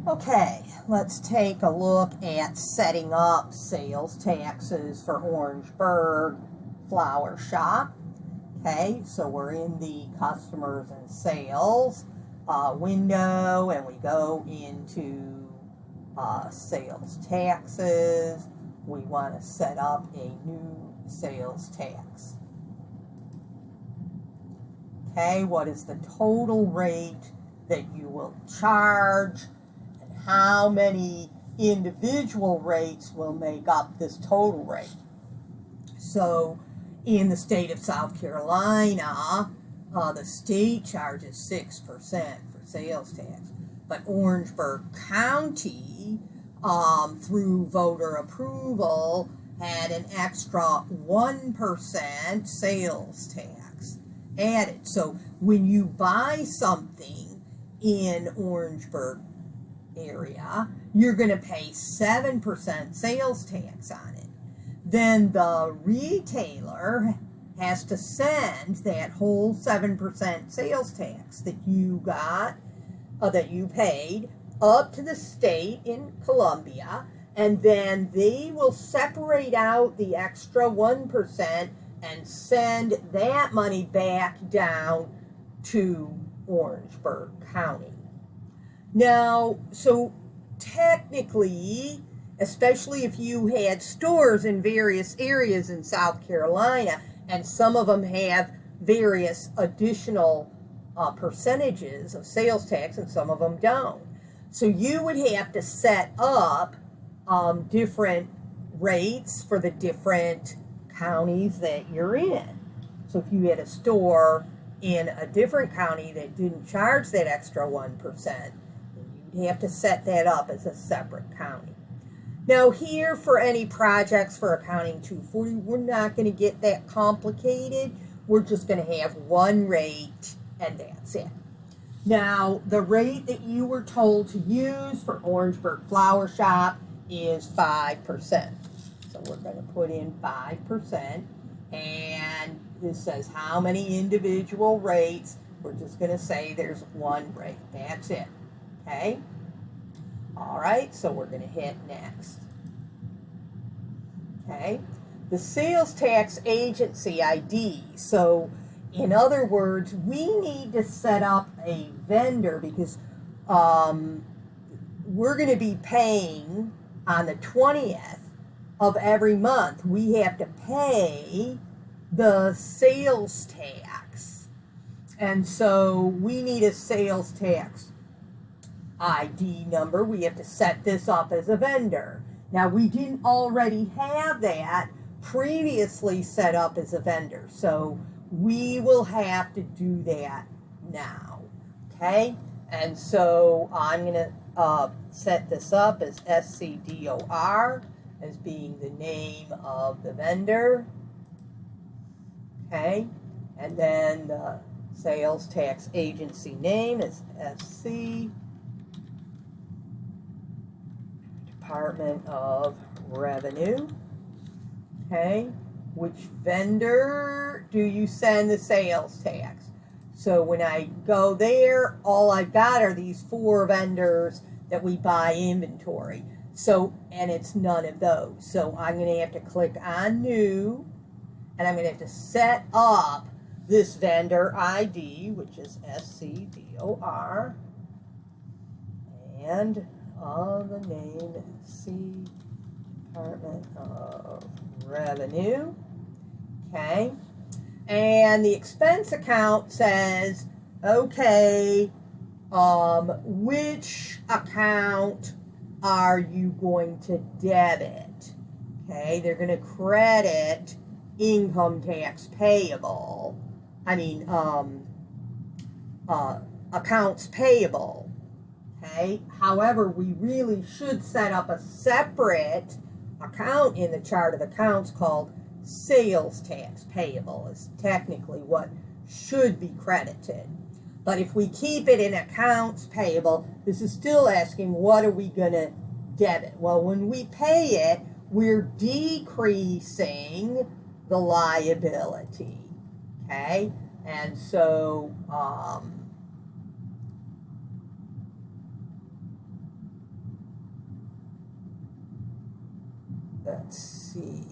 Okay, let's take a look at setting up sales taxes for Orangeburg Flower Shop. Okay, so we're in the customers and sales window, and we go into sales taxes. We want to set up a new sales tax. Okay, what is the total rate that you will charge? How many individual rates will make up this total rate? So in the state of South Carolina, the state charges 6% for sales tax, but Orangeburg County, through voter approval, had an extra 1% sales tax added. So when you buy something in Orangeburg area, you're going to pay 7% sales tax on it. Then the retailer has to send that whole 7% sales tax that you got, that you paid, up to the state in Columbia, and then they will separate out the extra 1% and send that money back down to Orangeburg County. Now, so technically, especially if you had stores in various areas in South Carolina, and some of them have various additional percentages of sales tax and some of them don't. So you would have to set up different rates for the different counties that you're in. So if you had a store in a different county that didn't charge that extra 1%, you'd have to set that up as a separate county. Now here, for any projects for Accounting 240, we're not going to get that complicated. We're just going to have one rate and that's it. Now, the rate that you were told to use for Orangeburg Flower Shop is 5%. So we're going to put in 5%, and this says how many individual rates. We're just going to say there's one rate. That's it. Okay? All right, so we're going to hit next. Okay? The sales tax agency ID. So, in other words, we need to set up a vendor because we're going to be paying on the 20th of every month. We have to pay the sales tax. And so we need a sales tax ID number. We have to set this up as a vendor. Now, we didn't already have that previously set up as a vendor, so we will have to do that now. Okay? And so I'm going to set this up as SCDOR as being the name of the vendor. Okay? And then the sales tax agency name is SC, Department of Revenue. Okay? Which vendor do you send the sales tax? So when I go there, all I've got are these 4 vendors that we buy inventory. So, and it's none of those. So I'm going to have to click on New, and I'm going to have to set up this vendor ID, which is SCDOR, and the name C, Department of Revenue. Okay, and the expense account says, okay, which account are you going to debit? Okay, they're going to credit income tax payable. Accounts payable. Okay, however, we really should set up a separate account in the chart of accounts called sales tax payable. Is technically what should be credited. But if we keep it in accounts payable, this is still asking, what are we going to debit? Well, when we pay it, we're decreasing the liability. Okay? And so, let's see.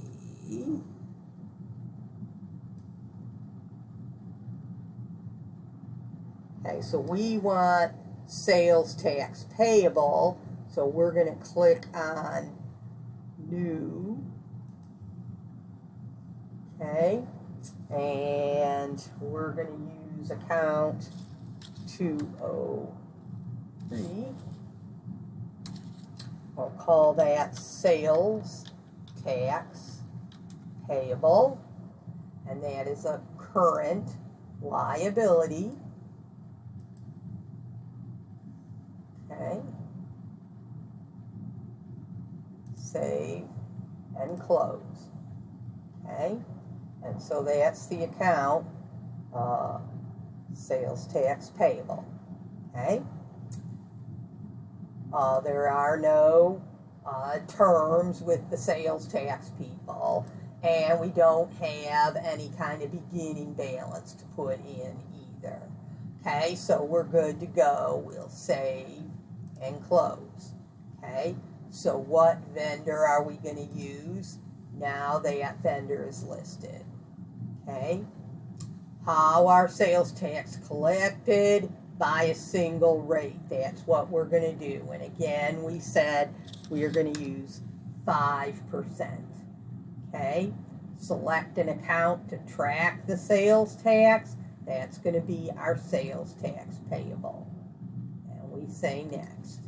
Okay, so we want sales tax payable, so we're going to click on New. Okay, and we're going to use account 203. We'll call that sales tax payable, and that is a current liability. Okay. Save and close. Okay. And so that's the account, sales tax payable. Okay. There are no terms with the sales tax people, and we don't have any kind of beginning balance to put in either. Okay, so we're good to go. We'll save and close. Okay, so what vendor are we going to use? Now that vendor is listed. Okay, how are sales tax collected? By a single rate. That's what we're going to do. And again, we said we are going to use 5%. Okay, select an account to track the sales tax. That's going to be our sales tax payable. And we say next.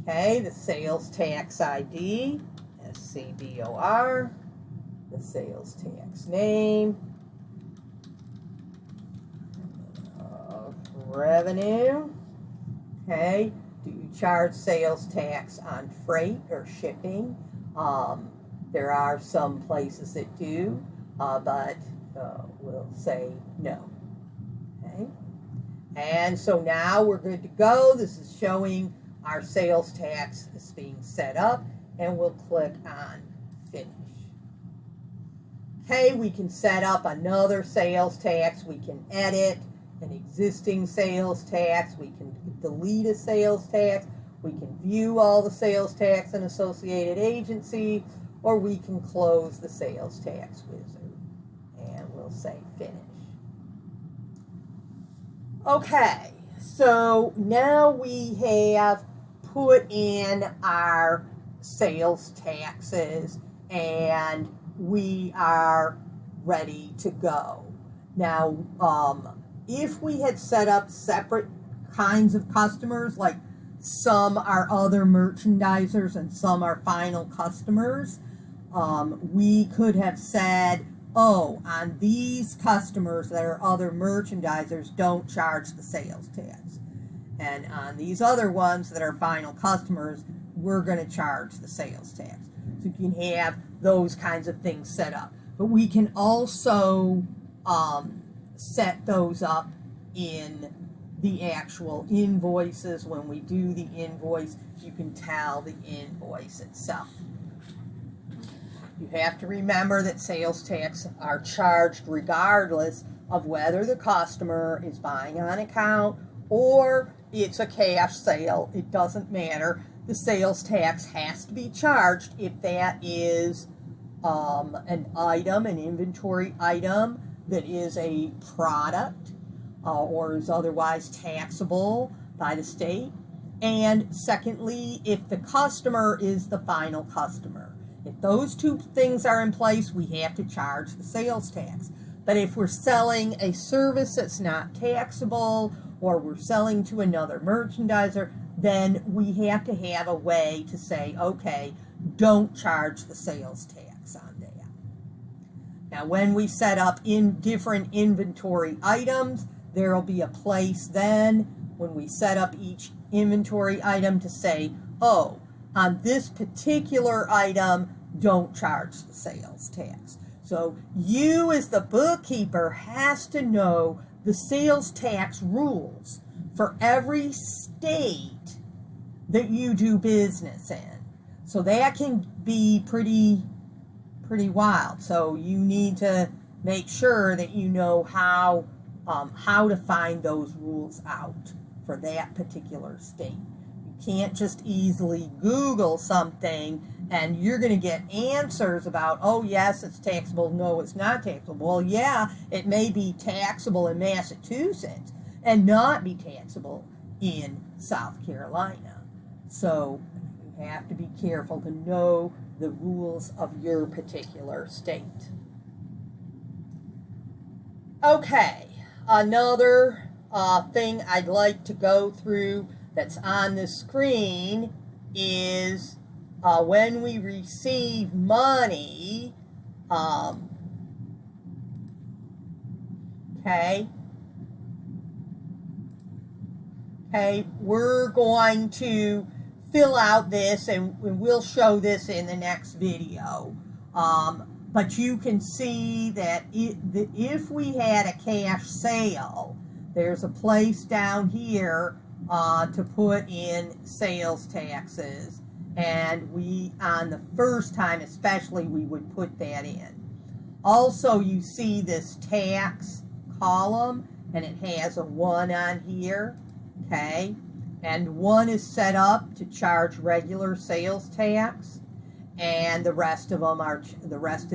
Okay, the sales tax ID, SCBOR, the sales tax name, revenue. Okay, do you charge sales tax on freight or shipping? There are some places that do, but we'll say no. Okay, and so now we're good to go. This is showing our sales tax is being set up, and we'll click on finish. Okay, we can set up another sales tax. We can edit an existing sales tax. We can delete a sales tax. We can view all the sales tax and associated agency, or we can close the sales tax wizard. And we'll say finish. Okay, so now we have put in our sales taxes and we are ready to go. Now, if we had set up separate kinds of customers, like some are other merchandisers and some are final customers, we could have said, oh, on these customers that are other merchandisers, don't charge the sales tax. And on these other ones that are final customers, we're going to charge the sales tax. So you can have those kinds of things set up. But we can also set those up in the actual invoices. When we do the invoice, you can tell the invoice itself. You have to remember that sales tax are charged regardless of whether the customer is buying on account or it's a cash sale. It doesn't matter. The sales tax has to be charged if that is an item, an inventory item that is a product or is otherwise taxable by the state. And secondly, if the customer is the final customer. If those two things are in place, we have to charge the sales tax. But if we're selling a service that's not taxable or we're selling to another merchandiser, then we have to have a way to say, okay, don't charge the sales tax on that. Now, when we set up in different inventory items, there will be a place then when we set up each inventory item to say, oh, on this particular item, don't charge the sales tax. So you as the bookkeeper has to know the sales tax rules for every state that you do business in. So that can be pretty wild. So you need to make sure that you know how to find those rules out for that particular state. You can't just easily Google something And you're going to get answers about, oh, yes, it's taxable, no, it's not taxable. Well, yeah, it may be taxable in Massachusetts and not be taxable in South Carolina. So you have to be careful to know the rules of your particular state. Okay, another thing I'd like to go through that's on the screen is when we receive money, okay, we're going to fill out this, and we'll show this in the next video. But you can see that if we had a cash sale, there's a place down here to put in sales taxes. And on the first time especially, we would put that in. Also, you see this tax column, and it has a 1 on here, okay? And 1 is set up to charge regular sales tax, and the rest of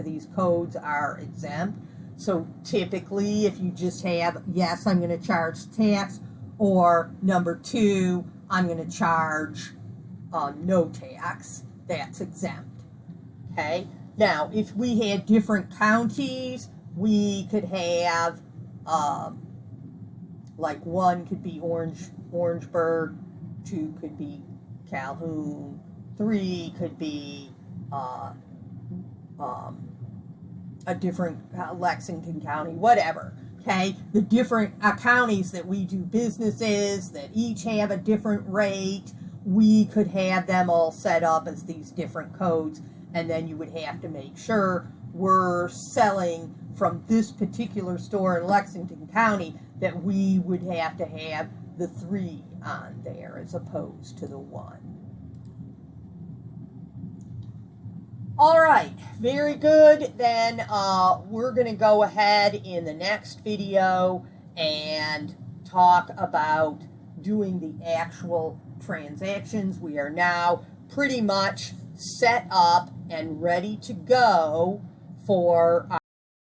these codes are exempt. So typically, if you just have, yes, I'm going to charge tax, or number 2, I'm going to charge no tax, that's exempt. Okay, now if we had different counties, we could have like 1 could be Orangeburg, 2 could be Calhoun, 3 could be a different Lexington County, whatever. Okay, the different counties that we do businesses that each have a different rate, we could have them all set up as these different codes, and then you would have to make sure we're selling from this particular store in Lexington County that we would have to have the 3 on there as opposed to the 1. All right, very good. Then we're going to go ahead in the next video and talk about doing the actual transactions. We are now pretty much set up and ready to go for